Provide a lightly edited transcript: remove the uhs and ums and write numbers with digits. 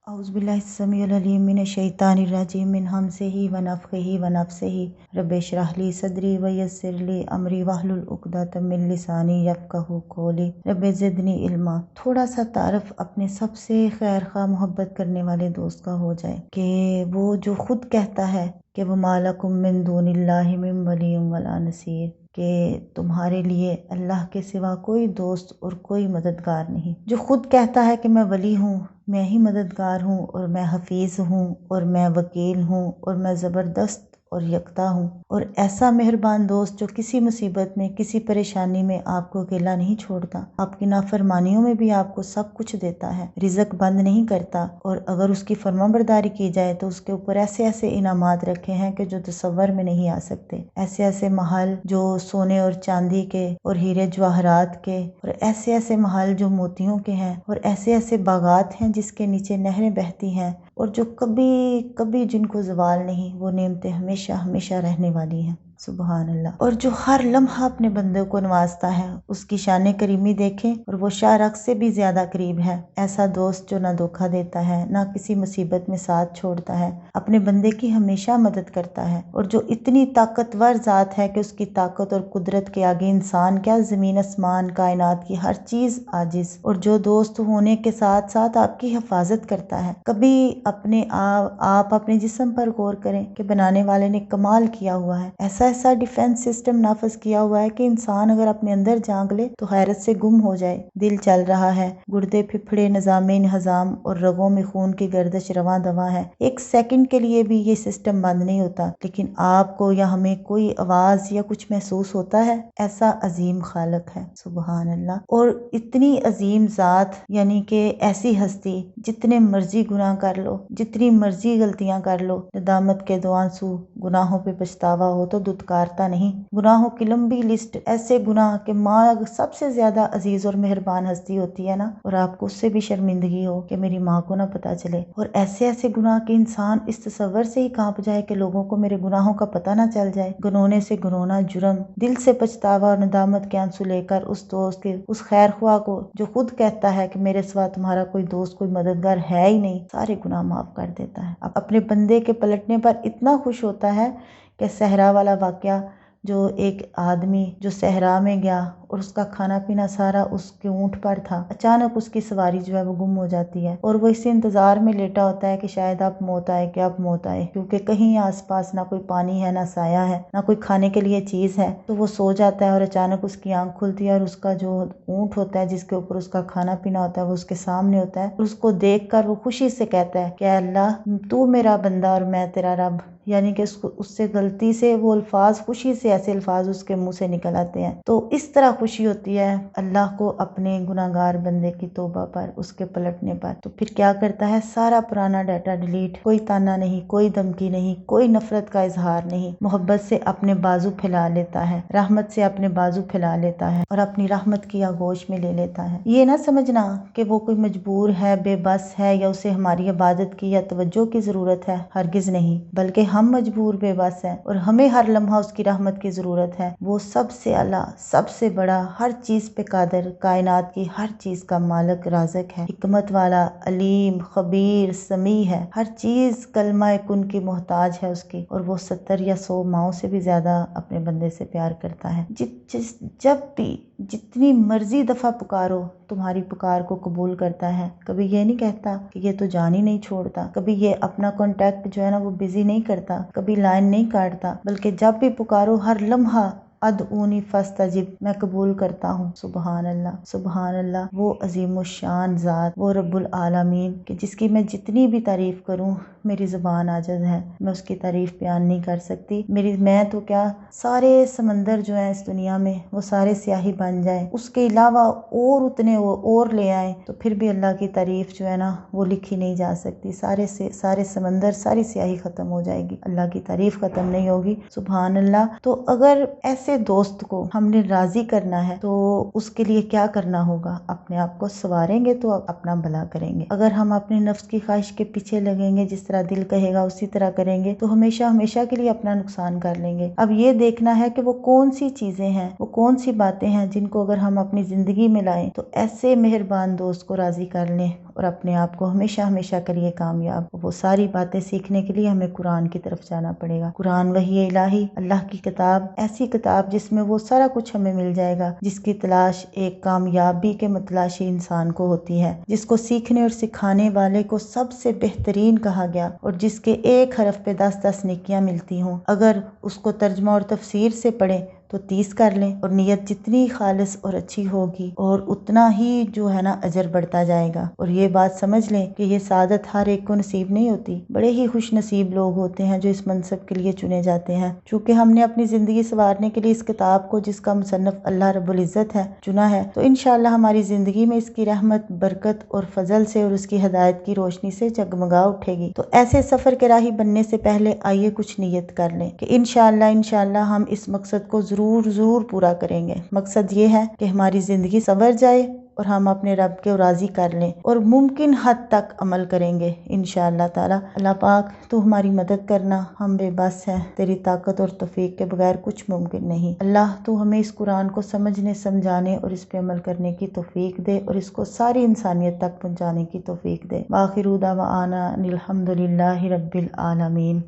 औज़ुबिल्लाहिस्समीउल अलीम मिनश्शैतानिर्रजीम मिन हम्ज़िही व नफ़्ख़िही व नफ़्सिही रब्बि इश्रह ली सदरी व यस्सिर ली अमरी वहलुल उक़दतम मिन लिसानी यफ़क़हू क़ौली रब्बि ज़िदनी इल्मा। थोड़ा सा तारफ़ अपने सबसे खैर ख़्वाह मोहब्बत करने वाले दोस्त का हो जाए कि वो जो खुद कहता है कि वो मा लकुम मिन दूनिल्लाहि मिन वलिय्यिन वला नसीर, कि तुम्हारे लिए अल्लाह के सिवा कोई दोस्त और कोई मददगार नहीं। जो खुद कहता है कि मैं वली हूँ, मैं ही मददगार हूँ और मैं हफीज़ हूँ और मैं वकील हूँ और मैं ज़बरदस्त और यकता हूँ, और ऐसा मेहरबान दोस्त जो किसी मुसीबत में किसी परेशानी में आपको अकेला नहीं छोड़ता, आपकी नाफरमानियों में भी आपको सब कुछ देता है, रिज़्क बंद नहीं करता, और अगर उसकी फरमाबरदारी की जाए तो उसके ऊपर ऐसे ऐसे इनामात रखे हैं कि जो तसव्वुर में नहीं आ सकते। ऐसे ऐसे महल जो सोने और चांदी के और हीरे जवाहरात के, और ऐसे ऐसे महल जो मोतियों के हैं, और ऐसे ऐसे बागात हैं जिसके नीचे नहरें बहती हैं, और जो कभी कभी जिनको ज़वाल नहीं, वो नेमतें हमेशा हमेशा रहने वाली हैं। सुबहान अल्लाह। और जो हर लम्हा अपने बंदे को नवाजता है, उसकी शान करीमी देखें और वो शारक से भी ज़्यादा करीब है। ऐसा दोस्त जो ना धोखा देता है, ना किसी मुसीबत में साथ छोड़ता है, अपने बंदे की हमेशा मदद करता है, और जो इतनी ताकतवर ज़ात है कि उसकी ताकत और कुदरत के आगे इंसान क्या, ज़मीन आसमान कायनात की हर चीज़ आजिज़, और जो दोस्त होने के साथ साथ आपकी हिफाजत करता है। कभी अपने आप अपने जिस्म पर गौर करें कि बनाने वाले ने कमाल किया हुआ है, ऐसा डिफेंस सिस्टम नाफिज किया हुआ है कि इंसान अगर अपने अंदर झांक ले तो हैरत से गुम हो जाए। दिल चल रहा है, गुर्दे फिफड़े, निज़ामे इंहज़ाम और रगों में खून की गर्दिश रवां दवा है, एक सेकंड के लिए भी ये सिस्टम बंद नहीं होता, लेकिन आपको या हमें कोई आवाज़ या कुछ महसूस होता है। ऐसा अजीम खालक है, सुबहान अल्लाह। और इतनी अजीम ज़ात, यानी कि ऐसी हस्ती, जितने मर्जी गुनाह कर लो, जितनी मर्जी गलतियां कर लो, नदामत के दो आंसू, गुनाहों पे पछतावा हो तो दुत्कारता नहीं। गुनाहों की लंबी लिस्ट, ऐसे गुनाह कि माँ सबसे ज्यादा अजीज और मेहरबान हस्ती होती है ना, और आपको उससे भी शर्मिंदगी हो कि मेरी माँ को ना पता चले, और ऐसे ऐसे गुनाह कि इंसान इस तसव्वुर से ही कांप जाए कि लोगों को मेरे गुनाहों का पता ना चल जाए। गुनोने से गुनोना जुर्म, दिल से पछतावा और नदामत के आंसू लेकर उस दोस्त के, उस खैर ख्वाह को जो खुद कहता है कि मेरे सिवा तुम्हारा कोई दोस्त कोई मददगार है ही नहीं, सारे गुनाह माफ कर देता है। अब अपने बंदे के पलटने पर इतना खुश होता है कि सहरा वाला वाकया, जो एक आदमी जो सहरा में गया और उसका खाना पीना सारा उसके ऊँट पर था, अचानक उसकी सवारी जो है वो गुम हो जाती है, और वो इसी इंतजार में लेटा होता है कि शायद अब मौत आए, कि अब मौत आए, क्योंकि कहीं आसपास ना कोई पानी है, ना साया है, ना कोई खाने के लिए चीज है। तो वो सो जाता है और अचानक उसकी आंख खुलती है और उसका जो ऊँट होता है जिसके ऊपर उसका खाना पीना होता है वो उसके सामने होता है, और उसको देख कर वो खुशी से कहता है कि अल्लाह तू मेरा बंदा और मैं तेरा रब, यानी कि उससे गलती से वो अल्फाज, खुशी से ऐसे अल्फाज उसके मुंह से निकल आते हैं। तो इस तरह खुशी होती है अल्लाह को अपने गुनाहगार बंदे की तौबा पर, उसके पलटने पर। तो फिर क्या करता है, सारा पुराना डाटा डिलीट, कोई ताना नहीं, कोई धमकी नहीं, कोई नफरत का इजहार नहीं, मोहब्बत से अपने बाजू फैला लेता है, रहमत से अपने बाजू फैला लेता है और अपनी रहमत की आगोश में ले लेता है। ये ना समझना कि वो कोई मजबूर है, बेबस है, या उसे हमारी इबादत की या तवज्जो की जरूरत है, हरगिज नहीं, बल्कि हम मजबूर बेबस हैं और हमें हर लम्हा उसकी रहमत की जरूरत है। वो सबसे आला, सबसे बड़ा, हर चीज पे कादिर, कायनात की हर चीज का मालिक, राज़िक है, हिकमत वाला, अलीम, खबीर, समी है, हर चीज कलमा कुन की मोहताज है उसकी, और वो 70 या 100 माओं से भी ज्यादा अपने बंदे से प्यार करता है। जब भी जितनी मर्जी दफा पुकारो, तुम्हारी पुकार को कबूल करता है। कभी ये नहीं कहता कि ये तो जान ही नहीं छोड़ता, कभी ये अपना कांटेक्ट जो है ना वो बिजी नहीं करता, कभी लाइन नहीं काटता, बल्कि जब भी पुकारो हर लम्हा अदऊनी फस्तजिब, मैं कबूल करता हूँ। सुबहान अल्लाह, सुबहान अल्लाह। वो अजीमुशान ज़ात, वो रब्बुल आलमीन, कि जिसकी मैं जितनी भी तारीफ करूँ मेरी ज़ुबान आजिज़ है, मैं उसकी तारीफ बयान नहीं कर सकती। मैं तो क्या, सारे समंदर जो है इस दुनिया में वो सारे स्याही बन जाए, उसके अलावा और उतने और ले आए, तो फिर भी अल्लाह की तारीफ जो है ना वो लिखी नहीं जा सकती। सारे समंदर, सारी स्याही खत्म हो जाएगी, अल्लाह की तारीफ खत्म नहीं होगी। सुबहान अल्लाह। तो अगर ऐसे दोस्त को हमने राजी करना है तो उसके लिए क्या करना होगा, अपने आप को संवारेंगे तो अपना भला करेंगे। अगर हम अपने नफ्स की ख्वाहिश के पीछे लगेंगे, जिस तरह दिल कहेगा उसी तरह करेंगे, तो हमेशा हमेशा के लिए अपना नुकसान कर लेंगे। अब ये देखना है कि वो कौन सी चीजें हैं, वो कौन सी बातें हैं जिनको अगर हम अपनी जिंदगी में लाएं तो ऐसे मेहरबान दोस्त को राजी कर लें اور اپنے آپ کو ہمیشہ ہمیشہ کریے کامیاب۔ وہ ساری باتیں سیکھنے کے لیے ہمیں قرآن کی طرف جانا پڑے گا۔ قرآن وحی الہی، اللہ کی کتاب، ایسی کتاب جس میں وہ سارا کچھ ہمیں مل جائے گا، جس کی تلاش ایک کامیابی کے متلاشی انسان کو ہوتی ہے، جس کو سیکھنے اور سکھانے والے کو سب سے بہترین کہا گیا، اور جس کے ایک حرف پہ 10 نیکیاں ملتی ہوں۔ اگر اس کو ترجمہ اور تفسیر سے پڑھیں تو 30 کر لیں، اور نیت جتنی خالص اور اچھی ہوگی اور اتنا ہی جو ہے نا اجر بڑھتا جائے گا۔ اور یہ بات سمجھ لیں کہ یہ سعادت ہر ایک کو نصیب نہیں ہوتی، بڑے ہی خوش نصیب لوگ ہوتے ہیں جو اس منصب کے لیے چنے جاتے ہیں۔ چونکہ ہم نے اپنی زندگی سنوارنے کے لیے اس کتاب کو، جس کا مصنف اللہ رب العزت ہے، چنا ہے، تو انشاءاللہ ہماری زندگی میں اس کی رحمت، برکت اور فضل سے اور اس کی ہدایت کی روشنی سے جگمگا اٹھے گی۔ تو ایسے سفر کے راہی بننے سے پہلے آئیے کچھ نیت کر لیں کہ انشاءاللہ ہم اس مقصد کو ضرور پورا کریں گے۔ مقصد یہ ہے کہ ہماری زندگی سنور جائے اور ہم اپنے رب کو راضی کر لیں، اور ممکن حد تک عمل کریں گے انشاءاللہ تعالی۔ اللہ پاک تو ہماری مدد کرنا، ہم بے بس ہیں، تیری طاقت اور توفیق کے بغیر کچھ ممکن نہیں۔ اللہ تو ہمیں اس قرآن کو سمجھنے، سمجھانے اور اس پہ عمل کرنے کی توفیق دے، اور اس کو ساری انسانیت تک پہنچانے کی توفیق دے۔ وآخر دعوانا ان الحمدللہ رب العالمین۔